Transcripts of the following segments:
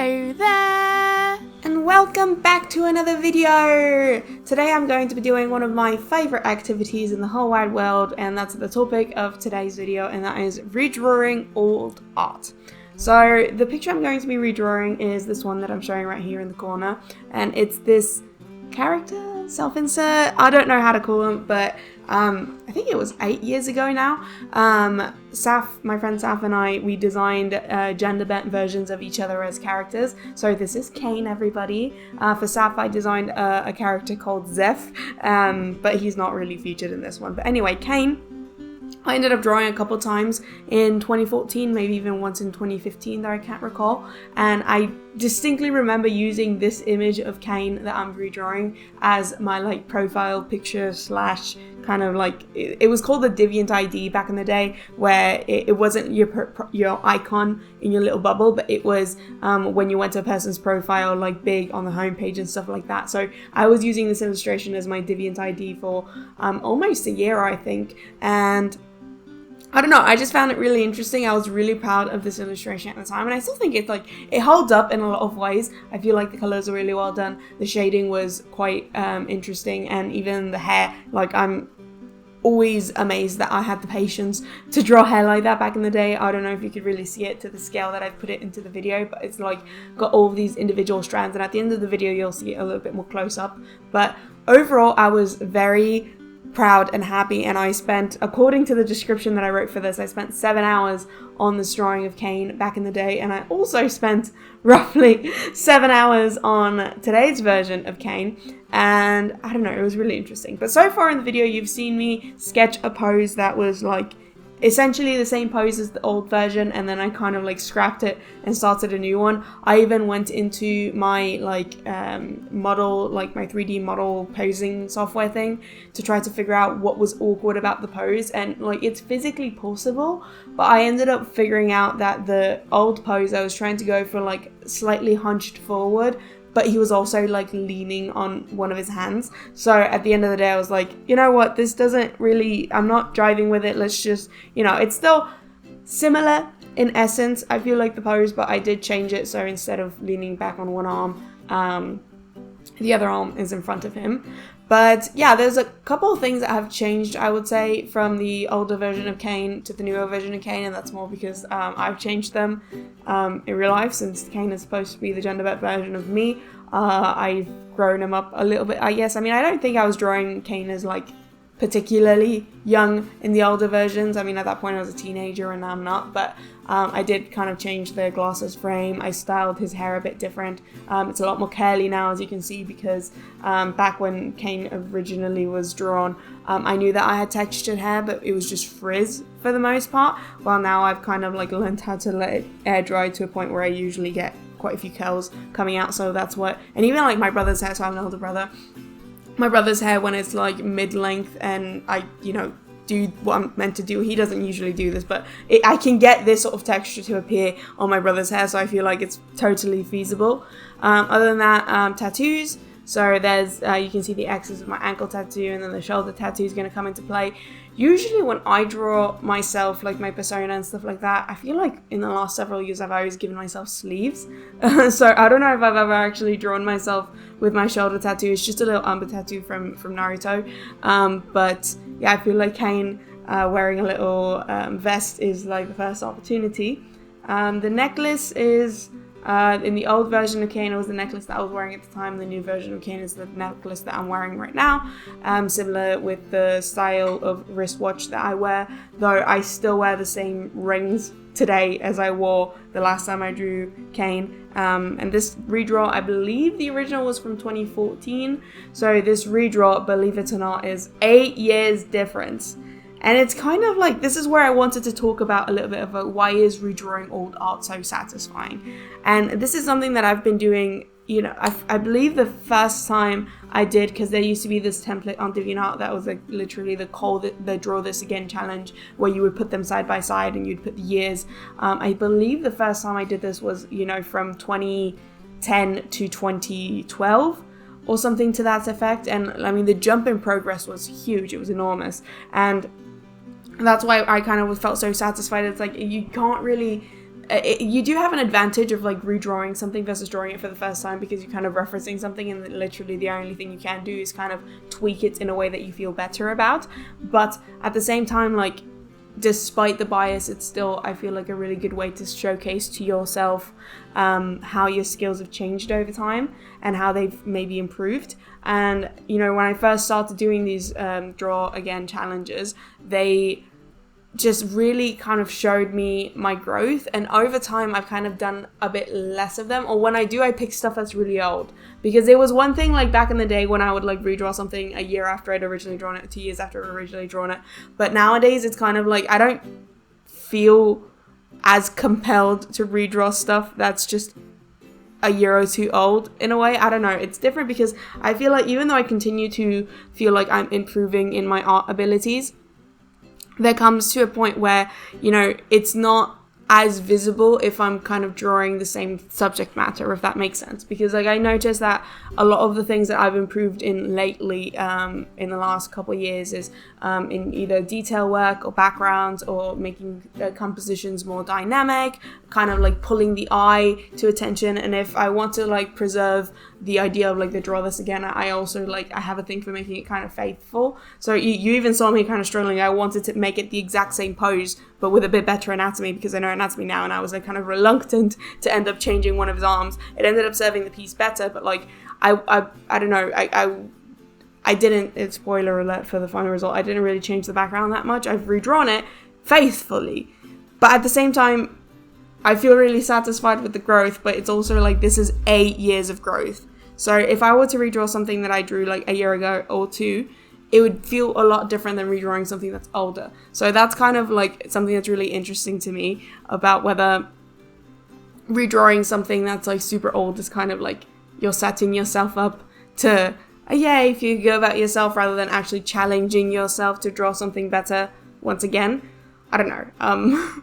Hello there, and welcome back to another video. Today I'm going to be doing one of my favorite activities in the whole wide world, and that's the topic of today's video, and that is redrawing old art. So the picture I'm going to be redrawing is this one that I'm showing right here in the corner, and it's this character, self-insert, I don't know how to call him, but I think it was 8 years ago now. Saf, my friend Saf and I, we designed gender-bent versions of each other as characters. So this is Kane, everybody. For Saf, I designed a character called Zeph, but he's not really featured in this one. But anyway, Kane, I ended up drawing a couple times in 2014, maybe even once in 2015 that I can't recall. And I distinctly remember using this image of Kane that I'm redrawing as my like profile picture slash kind of like, it was called the DaVinci back in the day, where it wasn't your icon in your little bubble, but it was when you went to a person's profile, like big on the homepage and stuff like that. So I was using this illustration as my DaVinci for almost a year, I think. And I don't know, I just found it really interesting. I was really proud of this illustration at the time, and I still think it holds up in a lot of ways. I feel like the colors are really well done. The shading was quite interesting, and even the hair, like I'm always amazed that I had the patience to draw hair like that back in the day. I don't know if you could really see it to the scale that I've put it into the video, but it's like got all of these individual strands, and at the end of the video you'll see it a little bit more close up. But overall I was very proud and happy, and I spent, according to the description that I wrote for this, I spent 7 hours on this drawing of Kane back in the day, and I also spent roughly 7 hours on today's version of Kane, and I don't know, it was really interesting. But so far in the video you've seen me sketch a pose that was like essentially the same pose as the old version, and then I kind of like scrapped it and started a new one. I even went into my like model, like my 3D model posing software thing, to try to figure out what was awkward about the pose, and like it's physically possible, but I ended up figuring out that the old pose I was trying to go for like slightly hunched forward, but he was also like leaning on one of his hands. So at the end of the day I was like, you know what, this doesn't really, I'm not driving with it, let's just, you know, it's still similar in essence, I feel like, the pose, but I did change it, so instead of leaning back on one arm, the other arm is in front of him. But yeah, there's a couple of things that have changed, I would say, from the older version of Kane to the newer version of Kane, and that's more because I've changed them in real life, since Kane is supposed to be the gender-bent version of me. I've grown him up a little bit, I guess. I mean, I don't think I was drawing Kane as like particularly young in the older versions. I mean, at that point I was a teenager and now I'm not, but I did kind of change the glasses frame. I styled his hair a bit different. It's a lot more curly now, as you can see, because back when Kane originally was drawn, I knew that I had textured hair, but it was just frizz for the most part. Well, now I've kind of like learned how to let it air dry to a point where I usually get quite a few curls coming out, so that's what, and even like my brother's hair, so I have an older brother, my brother's hair, when it's like mid-length and I, you know, do what I'm meant to do, he doesn't usually do this, but I can get this sort of texture to appear on my brother's hair, so I feel like it's totally feasible. Other than that, tattoos. So there's, you can see the X's of my ankle tattoo, and then the shoulder tattoo is going to come into play. Usually when I draw myself, like my persona and stuff like that, I feel like in the last several years I've always given myself sleeves. So I don't know if I've ever actually drawn myself with my shoulder tattoo. It's just a little umber tattoo from Naruto. But yeah, I feel like Kane wearing a little vest is like the first opportunity. The necklace is, in the old version of Kane, it was the necklace that I was wearing at the time. The new version of Kane is the necklace that I'm wearing right now. Similar with the style of wristwatch that I wear, though I still wear the same rings today as I wore the last time I drew Kane. And this redraw, I believe the original was from 2014. So this redraw, believe it or not, is 8 years difference. And it's kind of like, this is where I wanted to talk about a little bit about why is redrawing old art so satisfying. And this is something that I've been doing, you know, I believe the first time I did, because there used to be this template on DeviantArt that was like literally the draw this again challenge, where you would put them side by side and you'd put the years. I believe the first time I did this was, you know, from 2010 to 2012. Or something to that effect. And I mean, the jump in progress was huge. It was enormous. And that's why I kind of felt so satisfied. It's like, you can't really you do have an advantage of like redrawing something versus drawing it for the first time, because you're kind of referencing something and literally the only thing you can do is kind of tweak it in a way that you feel better about. But at the same time, like, despite the bias, it's still, I feel like, a really good way to showcase to yourself how your skills have changed over time and how they've maybe improved. And, you know, when I first started doing these draw again challenges, they just really kind of showed me my growth, and over time I've kind of done a bit less of them, or when I do, I pick stuff that's really old, because it was one thing like back in the day when I would like redraw something a year after I'd originally drawn it, 2 years after I'd originally drawn it, but nowadays it's kind of like I don't feel as compelled to redraw stuff that's just a year or two old in a way. I don't know, it's different, because I feel like even though I continue to feel like I'm improving in my art abilities, there comes to a point where, you know, it's not as visible if I'm kind of drawing the same subject matter, if that makes sense. Because like I noticed that a lot of the things that I've improved in lately in the last couple of years is in either detail work or backgrounds, or making compositions more dynamic, kind of like pulling the eye to attention. And if I want to like preserve the idea of like the draw this again, I also like, I have a thing for making it kind of faithful. So you even saw me kind of struggling. I wanted to make it the exact same pose, but with a bit better anatomy, because I know anatomy now, and I was like kind of reluctant to end up changing one of his arms. It ended up serving the piece better, but like I don't know, I didn't, it's spoiler alert for the final result, I didn't really change the background that much. I've redrawn it faithfully, but at the same time I feel really satisfied with the growth. But it's also like, this is 8 years of growth. So if I were to redraw something that I drew like a year ago or two, it would feel a lot different than redrawing something that's older. So that's kind of like something that's really interesting to me about whether redrawing something that's like super old is kind of like you're setting yourself up to a yay if you go about yourself, rather than actually challenging yourself to draw something better once again. I don't know.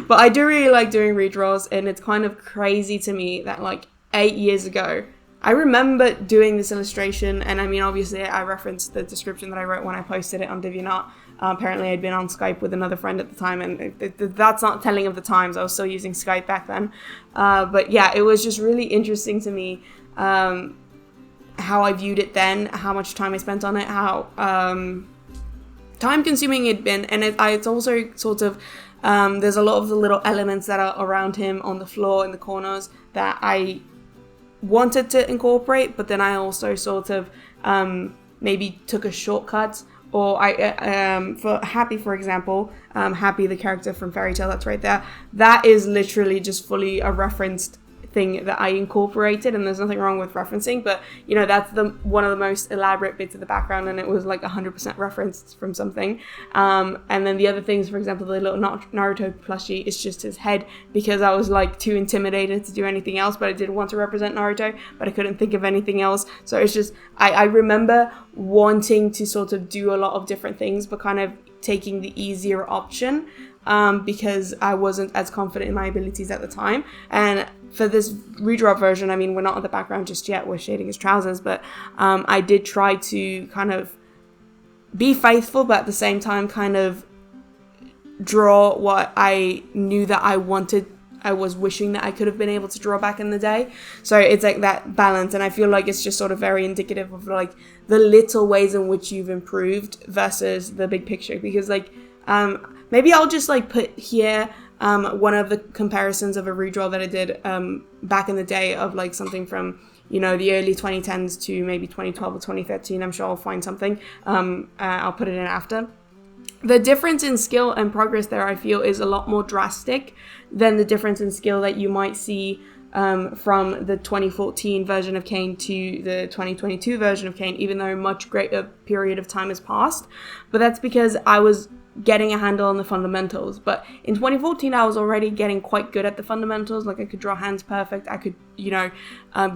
But I do really like doing redraws, and it's kind of crazy to me that like 8 years ago, I remember doing this illustration, and I mean, obviously I referenced the description that I wrote when I posted it on DeviantArt. Apparently I'd been on Skype with another friend at the time, and that's not telling of the times. I was still using Skype back then. But yeah, it was just really interesting to me how I viewed it then, how much time I spent on it, how time consuming it'd been. And it's also sort of, there's a lot of the little elements that are around him on the floor in the corners that I wanted to incorporate, but then I also sort of maybe took a shortcut. Or for Happy, for example, Happy, the character from Fairy Tail, that's right there, that is literally just fully a referenced thing that I incorporated, and there's nothing wrong with referencing, but you know, that's one of the most elaborate bits of the background, and it was like 100% referenced from something. And then the other things, for example, the little Naruto plushie is just his head, because I was like too intimidated to do anything else, but I did want to represent Naruto, but I couldn't think of anything else. So it's just, I remember wanting to sort of do a lot of different things, but kind of taking the easier option, because I wasn't as confident in my abilities at the time. And for this redraw version, I mean, we're not on the background just yet, we're shading his trousers, but I did try to kind of be faithful, but at the same time kind of draw what I knew that I wanted, I was wishing that I could have been able to draw back in the day. So it's like that balance, and I feel like it's just sort of very indicative of like the little ways in which you've improved versus the big picture. Because like maybe I'll just like put here one of the comparisons of a redraw that I did back in the day of like something from, you know, the early 2010s to maybe 2012 or 2013. I'm sure I'll find something. I'll put it in after. The difference in skill and progress there, I feel, is a lot more drastic than the difference in skill that you might see from the 2014 version of Kane to the 2022 version of Kane, even though a much greater period of time has passed. But that's because I was getting a handle on the fundamentals. But in 2014, I was already getting quite good at the fundamentals. Like I could draw hands perfect. I could, you know,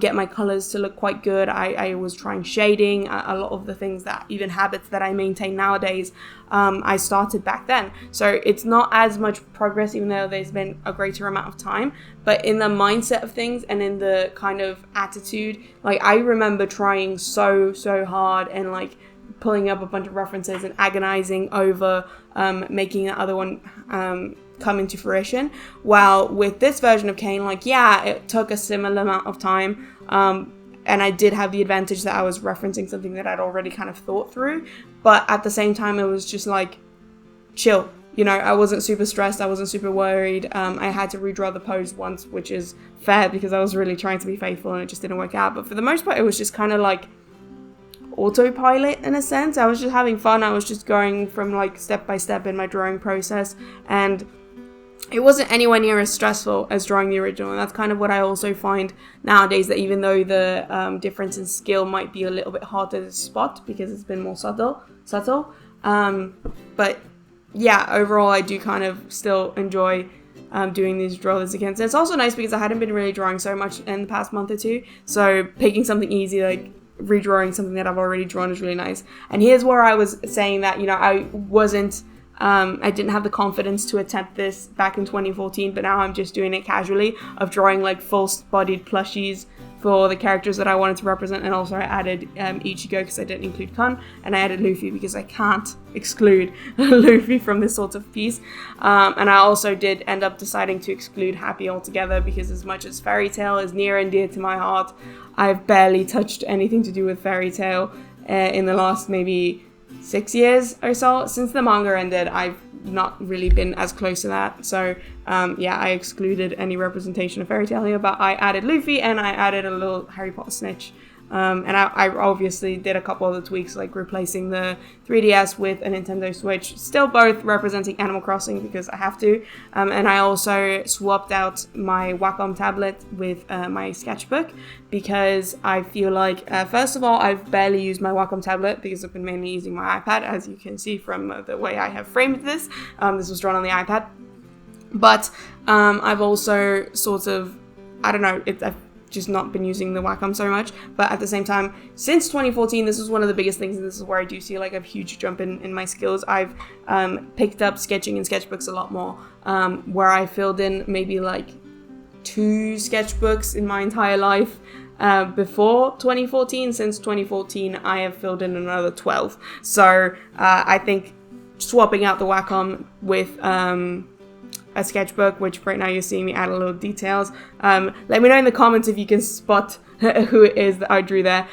get my colors to look quite good. I was trying shading. A lot of the things that, even habits that I maintain nowadays, I started back then. So it's not as much progress, even though there's been a greater amount of time. But in the mindset of things and in the kind of attitude, like I remember trying so hard and like pulling up a bunch of references and agonizing over making the other one come into fruition. While with this version of Kane, like, yeah, it took a similar amount of time, and I did have the advantage that I was referencing something that I'd already kind of thought through, but at the same time, it was just like, chill. You know, I wasn't super stressed, I wasn't super worried. I had to redraw the pose once, which is fair because I was really trying to be faithful and it just didn't work out. But for the most part, it was just kind of like autopilot in a sense. I was just having fun. I was just going from like step by step in my drawing process, and it wasn't anywhere near as stressful as drawing the original. And that's kind of what I also find nowadays, that even though the difference in skill might be a little bit harder to spot because it's been more subtle, but yeah, overall I do kind of still enjoy doing these drawers again. So it's also nice because I hadn't been really drawing so much in the past month or two, so picking something easy like redrawing something that I've already drawn is really nice. And here's where I was saying that, you know, I didn't have the confidence to attempt this back in 2014, but now I'm just doing it casually, of drawing like full-bodied plushies for the characters that I wanted to represent. And also I added Ichigo because I didn't include Kun, and I added Luffy because I can't exclude Luffy from this sort of piece. And I also did end up deciding to exclude Happy altogether, because as much as Fairy Tail is near and dear to my heart, I've barely touched anything to do with Fairy Tail in the last maybe 6 years or so. Since the manga ended, I've not really been as close to that. So yeah, I excluded any representation of Fairy Tail here, but I added Luffy and I added a little Harry Potter snitch. And I obviously did a couple of the tweaks, like replacing the 3DS with a Nintendo Switch, still both representing Animal Crossing because I have to. And I also swapped out my Wacom tablet with my sketchbook, because I feel like, first of all, I've barely used my Wacom tablet because I've been mainly using my iPad, as you can see from the way I have framed this. This was drawn on the iPad. But I've also sort of, I don't know, I've just not been using the Wacom so much. But at the same time, since 2014, this is one of the biggest things, and this is where I do see like a huge jump in my skills. I've picked up sketching in sketchbooks a lot more, where I filled in maybe like 2 sketchbooks in my entire life before 2014. Since 2014, I have filled in another 12. So I think swapping out the Wacom with a sketchbook, which right now you're seeing me add a little details. Let me know in the comments if you can spot who it is that I drew there.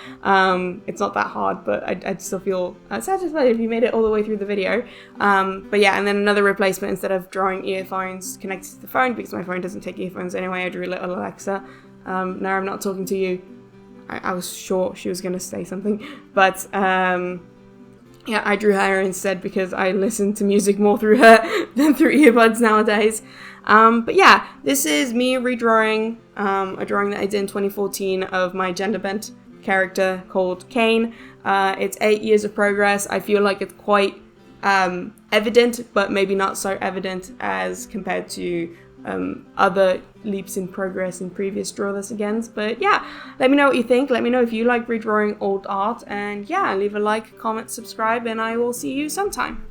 It's not that hard, but I'd still feel satisfied if you made it all the way through the video. But yeah, and then another replacement, instead of drawing earphones connected to the phone, because my phone doesn't take earphones anyway, I drew little Alexa. No, I'm not talking to you. I was sure she was going to say something, but yeah, I drew her instead because I listen to music more through her than through earbuds nowadays. But yeah, this is me redrawing a drawing that I did in 2014 of my gender-bent character called Kane. It's 8 years of progress. I feel like it's quite evident, but maybe not so evident as compared to other leaps in progress in previous Draw This Agains. But yeah, let me know what you think. Let me know if you like redrawing old art, and yeah, leave a like, comment, subscribe, and I will see you sometime.